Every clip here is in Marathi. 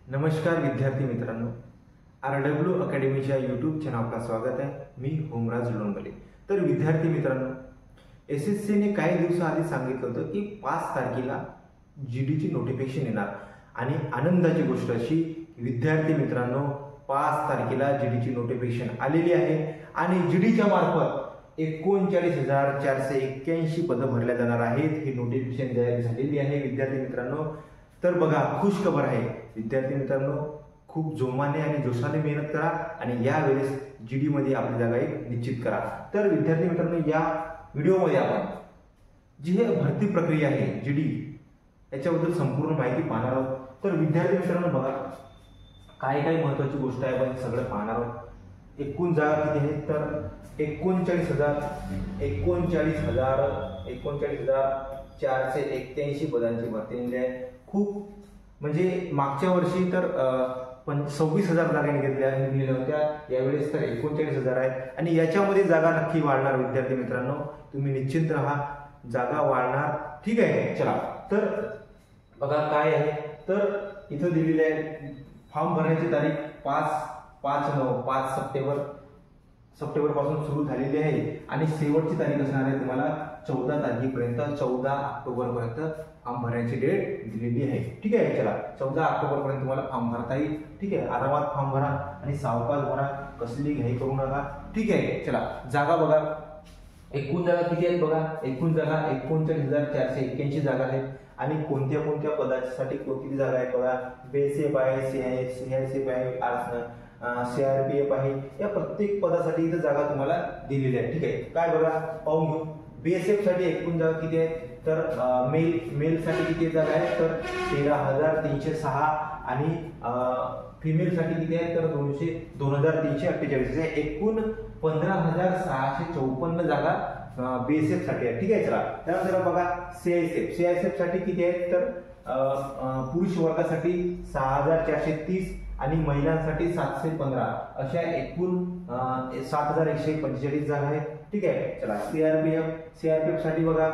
नमस्कार विद्यार्थी मित्रांनो, RW अकॅडमीच्या यूट्यूब चॅनल आपलं स्वागत आहे। मी होमराज लोणगले। तर विद्यार्थी मित्रांनो, SSCने काही दिवसाआधी सांगितलं होतं की 5 तारखेला GDची नोटिफिकेशन येणार आणि आनंदाची गोष्ट अशी विद्यार्थी मित्रांनो 5 तारखेला GDची नोटिफिकेशन आलेली आहे आणि GDच्या मार्फत 39,481 पदं भरल्या जाणार आहेत। ही नोटिफिकेशन जाहीर झालेली आहे विद्यार्थी मित्रांनो। तर बघा, खुश खबर आहे विद्यार्थी मित्रांनो, खूप जोमाने आणि जोशाने मेहनत करा आणि या वेळेस GD मध्ये आपली जागा एक निश्चित करा। तर विद्यार्थी मित्रांनो, या व्हिडिओमध्ये आपण जी हे भरती प्रक्रिया आहे GD याच्याबद्दल संपूर्ण माहिती पाहणार आहोत। तर विद्यार्थी मित्रांनो बघा, काय काय महत्त्वाची गोष्ट आहे आपण सगळं पाहणार आहोत। एकूण जागा किती आहेत तर 39,481 पदांची भरती आहे। खूप म्हणजे मागच्या वर्षी तर 26,000 जागा निघालेल्या होत्या, यावेळेस तर 39,000 आहेत आणि याच्यामध्ये जागा नक्की वाढणार विद्यार्थी मित्रांनो, तुम्ही निश्चिंत राहा, जागा वाढणार। ठीक आहे, चला तर बघा काय आहे तर इथं दिलेले आहे फॉर्म भरण्याची तारीख 5 सप्टेंबर पासून सुरू झालेली आहे आणि शेवटची तारीख असणार आहे तुम्हाला 14 तारखेपर्यंत, 14 ऑक्टोबर पर्यंत फॉर्म भरण्याची डेट दिलेली आहे। ठीक आहे, चला 14 ऑक्टोबर पर्यंत तुम्हाला फॉर्म भरता येईल। ठीक आहे, आरामात फॉर्म भरा आणि सावकाश भरा, कसली घाई करू नका। ठीक आहे, चला जागा बघा, एकूण जागा किती आहेत बघा, एकूण जागा 39,481 जागा आहेत आणि कोणत्या कोणत्या पदासाठी किती जागा आहेत बघा। BSF आहे, CISF आहे, CRPF आहे, या प्रत्येक पदासाठी इथं जागा तुम्हाला दिलेली आहे। ठीक आहे, काय बघा पाहून घेऊ। BSF साठी एकूण जागा किती आहेत तर मेल साठी किती जागा आहेत तर 13,306 आणि फिमेल साठी किती आहेत तर 2,348 आहे। एकूण 15,654 जागा BSF साठी आहे। ठीक आहे, चला त्यानंतर बघा CISF साठी किती आहेत तर पुरुष वर्गासाठी 6,430 आणि महिलांसाठी 715 अशा एकूण 7,145 जागा आहेत। ठीक आहे, चला CRPF साठी बघा,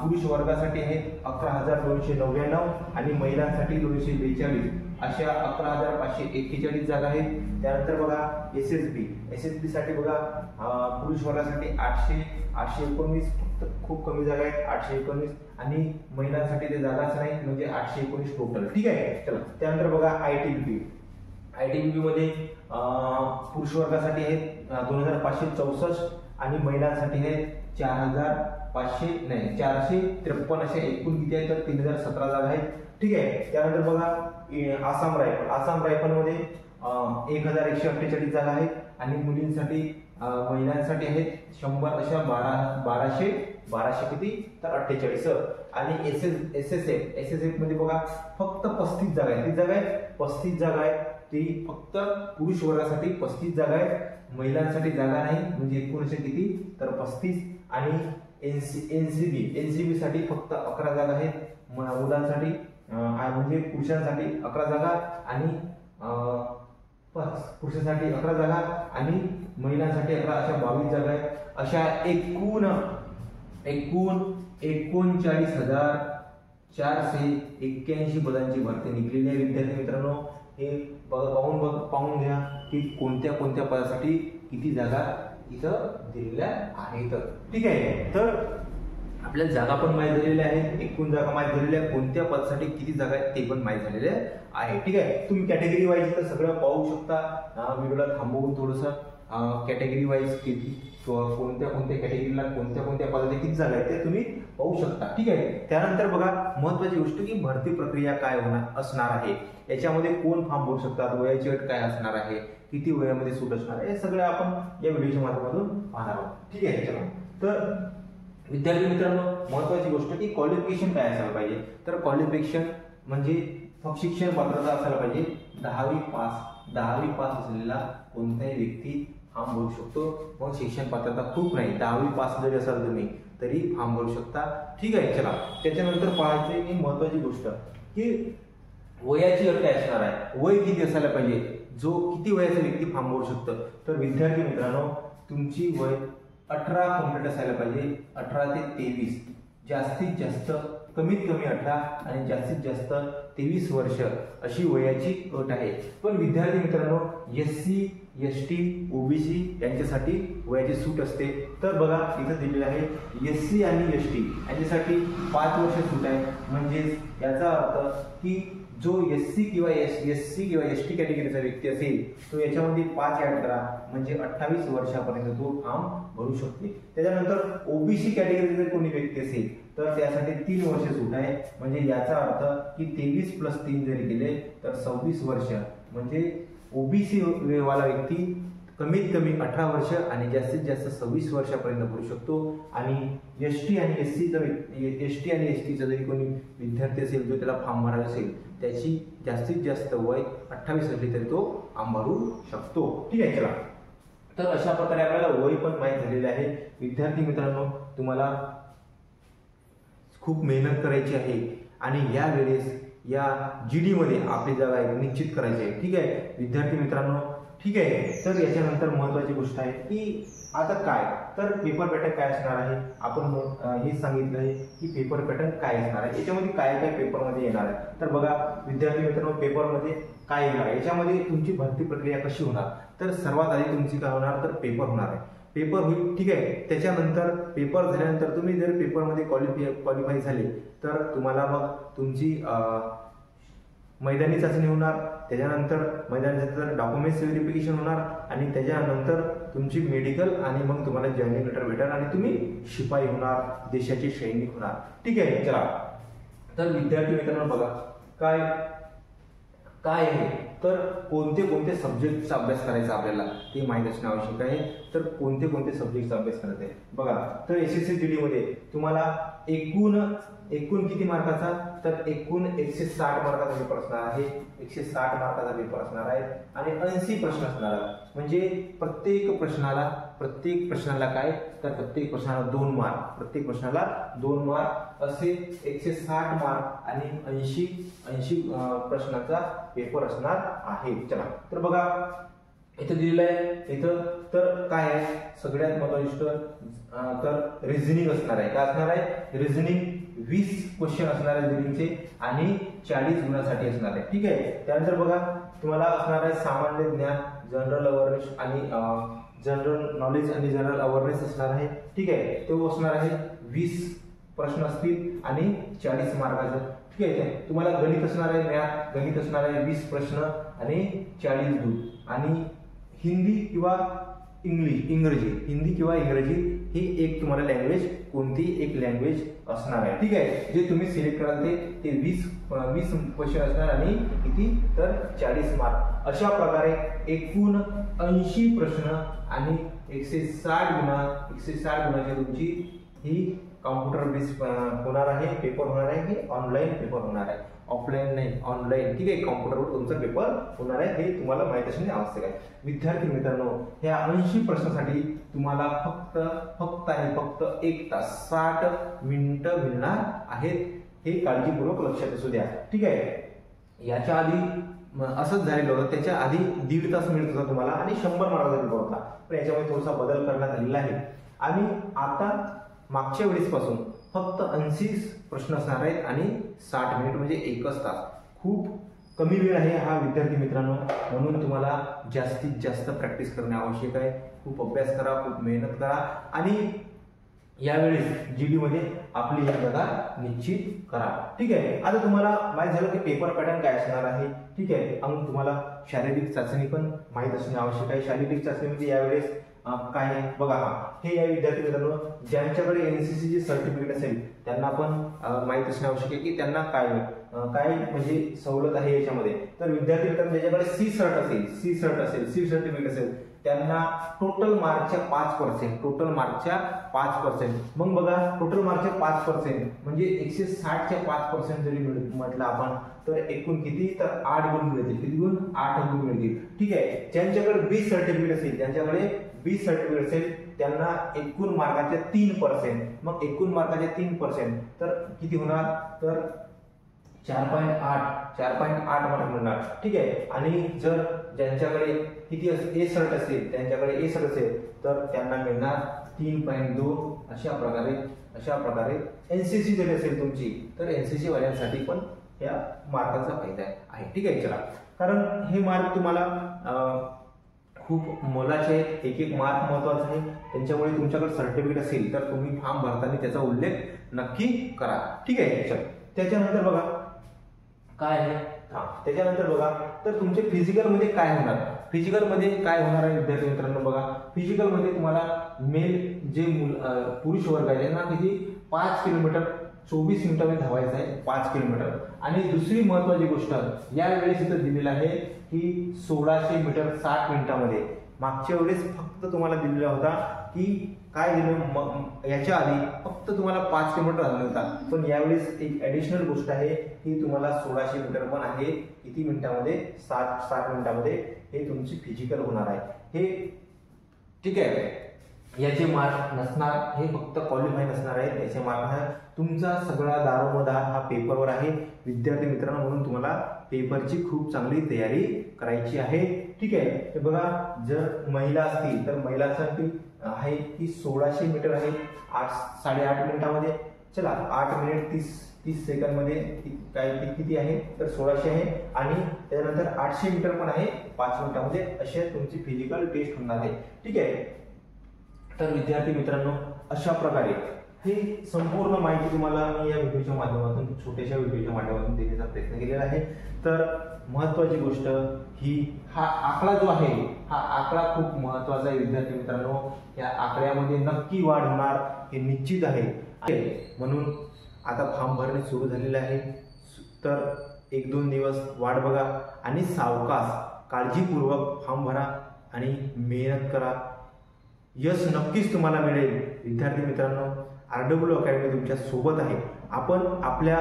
पुरुष वर्गासाठी आहेत 11,299 आणि महिलांसाठी 242 अशा 11,541 जागा आहेत। त्यानंतर बघा SSB साठी बघा, पुरुष वर्गासाठी 819 खूप कमी जागा आहेत 819 आणि महिलांसाठी ते जागाच नाही म्हणजे 819 टोटल। ठीक आहे, चला त्यानंतर बघा ITBP मध्ये पुरुष वर्गासाठी आहेत 2,564 आणि महिलांसाठी आहेत 453 असे एकूण किती आहेत तर 3,017 जागा आहेत। ठीक आहे, त्यानंतर बघा आसाम रायफल मध्ये 1,148 जागा आहेत आणि मुलींसाठी महिलांसाठी आहेत 100 अशा 1200 किती तर 48 आणि SSF मध्ये बघा फक्त 35 जागा आहेत। ती जागा आहे 35 जागा आहेत, ती फक्त पुरुष वर्गासाठी 35 जागा आहेत, महिलांसाठी जागा नाही म्हणजे एकूण असे किती तर 35 आणि NCB साठी फक्त 11 जागा आहेत, मुलांसाठी म्हणजे पुरुषांसाठी 11 जागा आणि पुरुषांसाठी 11 जागा आणि महिलांसाठी 11 अशा 22 जागा आहेत। अशा एकूण 39,481 पदांची भरती निघलेली आहे विद्यार्थी मित्रांनो। हे पाहून घ्या की कोणत्या कोणत्या पदासाठी किती जागा इथं दिलेल्या आहेत। ठीक आहे, तर आपल्याला जागा पण माहीत झालेल्या आहेत, एकूण जागा माहीत झालेल्या आहे, कोणत्या पदासाठी किती जागा आहेत ते पण माहीत झालेले आहे। ठीक आहे, तुम्ही कॅटेगरी वाईज तर सगळं पाहू शकता, व्हिडिओला थांबवून थोडंसं कॅटेगरी वाईज किती कोणत्या कॅटेगरीला कोणत्या पदासाठी किती जागा आहेत ते तुम्ही पाहू शकता। ठीक आहे, त्यानंतर बघा महत्त्वाची गोष्ट की भरती प्रक्रिया काय असणार आहे, याच्यामध्ये कोण फॉर्म भरू शकतात, वयाची अट काय असणार आहे, किती वयामध्ये सूट असणार आहे, हे सगळं आपण या व्हिडिओच्या माध्यमातून पाहणार आहोत। ठीक आहे, चला तर विद्यार्थी मित्रांनो, महत्त्वाची गोष्ट की क्वालिफिकेशन काय असायला पाहिजे तर क्वालिफिकेशन म्हणजे शिक्षण पात्रता असायला पाहिजे 10वी पास असलेला कोणताही व्यक्ती फॉर्म भरू शकतो। मग शिक्षण पात्रता खूप नाही, 10वी पास जरी असाल तुम्ही तरी फॉर्म भरू शकता। ठीक आहे, चला त्याच्यानंतर पाहायची की महत्त्वाची गोष्ट की वयाची अट काय असणार आहे, वय किती असायला पाहिजे, जो किती वयाचा व्यक्ती फॉर्म भरू शकतो तर विद्यार्थी मित्रांनो तुमची वय 18 कंप्लीट असायला पाहिजे, 18 ते 23, जास्तीत जास्त कमीत कमी 18 आणि जास्तीत जास्त 23 वर्ष अशी वयाची अट आहे. पण विद्यार्थी मित्रांनो, SC, ST, OBC यांच्यासाठी वयाची सूट असते. तर बघा इथं दिलेलं आहे SC आणि ST यांच्यासाठी 5 वर्ष सूट आहे. म्हणजेच याचा अर्थ की जो SC किंवा ST कॅटेगरीचा व्यक्ती असेल तो याच्यामध्ये 5 ऍड करा म्हणजे 28 वर्षापर्यंत तो फॉर्म भरू शकते. त्याच्यानंतर OBC कॅटेगरीचा जर कोणी व्यक्ती असेल तर त्यासाठी 3 वर्ष सूट आहे. म्हणजे याचा अर्थ की 23 + 3 जरी केले तर 26 वर्ष. म्हणजे OBC वाला व्यक्ती कमीत कमी 18 वर्ष आणि जास्तीत जास्त 26 वर्षापर्यंत भरू शकतो. आणि ST आणि STचा जरी कोणी विद्यार्थी असेल जो त्याला फॉर्म भरायचा असेल त्याची जास्तीत जास्त वय 28 असली तरी तो फॉर्म भरू शकतो. ठीक आहे, चला. तर अशा प्रकारे आपल्याला वय पण माहीत झालेले आहे. विद्यार्थी मित्रांनो, तुम्हाला खूप मेहनत करायची आहे आणि यावेळेस या GD मध्ये आपली जागा निश्चित करायची आहे. ठीक आहे विद्यार्थी मित्रांनो, ठीक आहे. तर याच्यानंतर महत्त्वाची गोष्ट आहे की आता काय, तर पेपर पॅटर्न काय असणार आहे. आपण हे सांगितलं आहे की पेपर पॅटर्न काय असणार आहे, याच्यामध्ये काय काय पेपरमध्ये येणार आहे. तर बघा विद्यार्थी मित्रांनो, पेपरमध्ये काय येणार आहे, याच्यामध्ये तुमची भरती प्रक्रिया कशी होणार. तर सर्वात आधी तुमची काय होणार, तर पेपर होणार आहे. पेपर होईल, ठीक आहे. त्याच्यानंतर पेपर झाल्यानंतर तुम्ही जर पेपरमध्ये क्वालिफाय झाले तर तुम्हाला मग तुमची मैदानी चाचणी होणार. त्याच्यानंतर मैदानी डॉक्युमेंट्स व्हेरिफिकेशन होणार आणि त्याच्यानंतर तुमची मेडिकल आणि मग तुम्हाला जॉईनिंग लेटर भेटणार आणि तुम्ही शिपाई होणार, देशाचे सैनिक होणार. ठीक आहे, चला. तर विद्यार्थी मित्रांनो बघा काय आहे, तर कोणते कोणते सब्जेक्टचा अभ्यास करायचा आपल्याला ते माहीत असणे आवश्यक आहे. तर कोणते कोणते सब्जेक्टचा अभ्यास करायचा आहे बघा. तर SSC GD मध्ये तुम्हाला एकूण किती मार्काचा, तर एकूण 160 मार्काचा पेपर असणार आहे. 160 मार्काचा पेपर असणार आहे आणि 80 प्रश्न असणार आहे. म्हणजे प्रत्येक प्रश्नाला काय, तर प्रत्येक प्रश्नाला 2 मार्क, प्रत्येक प्रश्नाला 2 मार्क असे 160 मार्क आणि 80 प्रश्नाचा पेपर असणार आहे. चला, तर बघा इथं दिलेलं आहे. इथं तर काय आहे, सगळ्यात महत्त्वाची तर रिझनिंग असणार आहे. काय असणार आहे, रिझनिंग 20 क्वेश्चन असणार आहे रिझनिंगचे आणि 40 गुणांसाठी असणार आहे. ठीक आहे. त्यानंतर बघा तुम्हाला असणार आहे सामान्य ज्ञान, जनरल अवेअरनेस आणि जनरल नॉलेज आणि जनरल अवेअरनेस असणार आहे. ठीक आहे, तो असणार आहे 20 प्रश्न असतील आणि 40 मार्काचं. ठीक आहे. तुम्हाला गणित असणार आहे, गणित असणार आहे 20 प्रश्न आणि 40 गुण. आणि हिंदी किंवा इंग्रजी ही एक तुम्हाला लँग्वेज, कोणती एक लँग्वेज असणार आहे. ठीक आहे. जे तुम्ही सिलेक्ट कराल ते 20 क्वेश्चन असणार आणि किती, तर 40 मार्क. अशा प्रकारे एकूण 80 प्रश्न आणि 160 गुणाची तुमची ही कॉम्प्युटर बेस होणार आहे, पेपर होणार आहे की ऑनलाईन पेपर होणार आहे, ऑफलाईन नाही ऑनलाईन. ठीक आहे, कॉम्प्युटरवर तुमचा पेपर होणार आहे हे तुम्हाला माहित असणे आवश्यक आहे. विद्यार्थी मित्रांनो, ह्या 80 प्रश्नासाठी तुम्हाला फक्त 1 तास 60 मिनिटं मिळणार आहेत. हे काळजीपूर्वक लक्षात असू द्या. ठीक आहे. याच्या आधी असंच झालेलं होतं, त्याच्या आधी 1.5 तास मिळत होता तुम्हाला आणि 100 मार्काचा पेपर होता. पण याच्यामध्ये थोडासा बदल करण्यात आलेला आहे आणि आता मागच्या वेळेसपासून फक्त 80 प्रश्न असणार आहेत आणि 60 मिनिट म्हणजे 1 तास. खूप कमी वेळ आहे हा विद्यार्थी मित्रांनो, म्हणून तुम्हाला जास्तीत जास्त प्रॅक्टिस करणे आवश्यक आहे. खूप अभ्यास करा, खूप मेहनत करा आणि यावेळेस GD मध्ये आपली एक जागा निश्चित करा. ठीक आहे. आता तुम्हाला माहित झालं की पेपर पॅटर्न काय असणार आहे. ठीक आहे. आणि तुम्हाला शारीरिक चाचणी पण माहीत असणे आवश्यक आहे. शारीरिक चाचणीमध्ये यावेळेस काय आहे बघा. हे या विद्यार्थी मित्रांनो ज्यांच्याकडे NCC चे सर्टिफिकेट असेल त्यांना पण माहीत असणे आवश्यक आहे की त्यांना काय म्हणजे सवलत आहे याच्यामध्ये. तर विद्यार्थी मित्रांनो ज्याच्याकडे सी सर्टिफिकेट असेल त्यांना टोटल मार्कच्या 5%. मग बघा टोटल मार्कच्या 5% म्हणजे 160 च्या 5% जरी म्हटलं आपण तर एकूण किती, तर 8 गुण मिळतील. किती गुण, 8 गुण मिळतील. ठीक आहे. ज्यांच्याकडे बी सर्टिफिकेट असेल त्यांना एकूण मार्काच्या 3%. मग एकूण मार्काच्या 3% तर किती होणार, तर 4.8 मार्क मिळणार. ठीक आहे. आणि जर ज्यांच्याकडे किती ए सर्ट असेल तर त्यांना मिळणार 3.2. अशा प्रकारे NCC जरी असेल तुमची तर NCC वाल्यांसाठी पण या मार्काचा फायदा आहे. ठीक आहे, चला, कारण हे मार्क तुम्हाला खूप मोलाचे आहेत. एक एक मार्क महत्वाचा आहे. त्यांच्यामुळे तुमच्याकडे सर्टिफिकेट असेल तर तुम्ही फॉर्म भरताना त्याचा उल्लेख नक्की करा. ठीक आहे, चल, त्याच्यानंतर बघा काय आहे. त्याच्यानंतर बघा तर तुमचे फिजिकलमध्ये काय होणार. फिजिकलमध्ये काय होणार आहे विद्यार्थी मित्रांनो, बघा फिजिकलमध्ये तुम्हाला मेल जे पुरुष वर्ग आहे त्यांना किती 5 किलोमीटर 24 मिनिटांमध्ये धावायचं आहे, 5 किलोमीटर. आणि दुसरी महत्वाची गोष्ट यावेळेस इथं दिलेलं आहे की 1600 मीटर 60 मिनिटांमध्ये. मागच्या वेळेस फक्त तुम्हाला दिलेला होता की काय दिलं, याच्या आधी फक्त तुम्हाला 5 किलोमीटर झाला होता, पण यावेळेस एक ऍडिशनल गोष्ट आहे की तुम्हाला 1600 मीटर पण आहे. किती मिनिटांमध्ये, 60 मिनिटांमध्ये हे तुमची फिजिकल होणार आहे. हे ठीक आहे, याचे मार्क नसणार, हे फक्त क्वालिफाय नसणार आहे. याचे मार्क हा तुमचा सगळा दारोमदार हा पेपरवर आहे विद्यार्थी मित्रांनो, म्हणून तुम्हाला पेपरची खूप चांगली तयारी करायची आहे. ठीक आहे, तर बघा जर महिला असतील तर महिलांसाठी आहे की 1600 मीटर आहे 8-8.5 मिनिटांमध्ये. चला 8 मिनिट 30 सेकंदमध्ये काय किती आहे तर 1600 आहे. आणि त्यानंतर 800 मीटर पण आहे 5 मिनिटांमध्ये. अशा तुमची फिजिकल टेस्ट होणार आहे. ठीक आहे, तर विद्यार्थी मित्रांनो अशा प्रकारे ही संपूर्ण माहिती तुम्हाला मी या व्हिडिओच्या माध्यमातून, छोट्याशा व्हिडिओच्या माध्यमातून देण्याचा प्रयत्न केलेला आहे. तर महत्वाची गोष्ट ही हा आकडा जो आहे हा आकडा खूप महत्वाचा आहे विद्यार्थी मित्रांनो. या आकड्यामध्ये नक्की वाढ होणार हे निश्चित आहे. म्हणून आता फॉर्म भरणे सुरू झालेले आहे. तर 1-2 दिवस वाट बघा आणि सावकाश काळजीपूर्वक फॉर्म भरा आणि मेहनत करा. यश नक्कीच तुम्हाला मिळेल विद्यार्थी मित्रांनो. RW अकॅडमी तुमच्या सोबत आहे. आपण आपल्या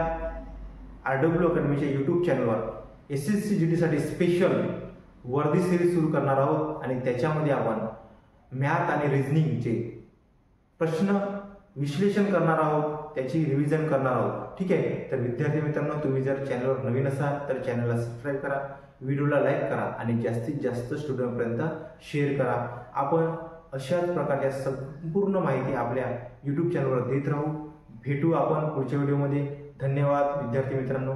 RW अकॅडमीच्या YouTube चॅनलवर SSC GD साठी स्पेशल वर्दी सिरीज सुरू करणार आहोत आणि त्याच्यामध्ये आपण मॅथ आणि रिझनिंगचे प्रश्न विश्लेषण करणार आहोत, त्याची रिव्हिजन करणार आहोत. ठीक आहे, तर विद्यार्थी मित्रांनो तुम्ही जर चॅनलवर नवीन असाल तर चॅनलला सबस्क्राईब करा, व्हिडिओला लाईक करा आणि जास्तीत जास्त स्टुडंटपर्यंत शेअर करा. आपण अशाच प्रकारच्या संपूर्ण माहिती आपल्या YouTube चॅनलवर देत राहू. भेटू आपण पुढच्या व्हिडिओमध्ये. धन्यवाद विद्यार्थी मित्रांनो.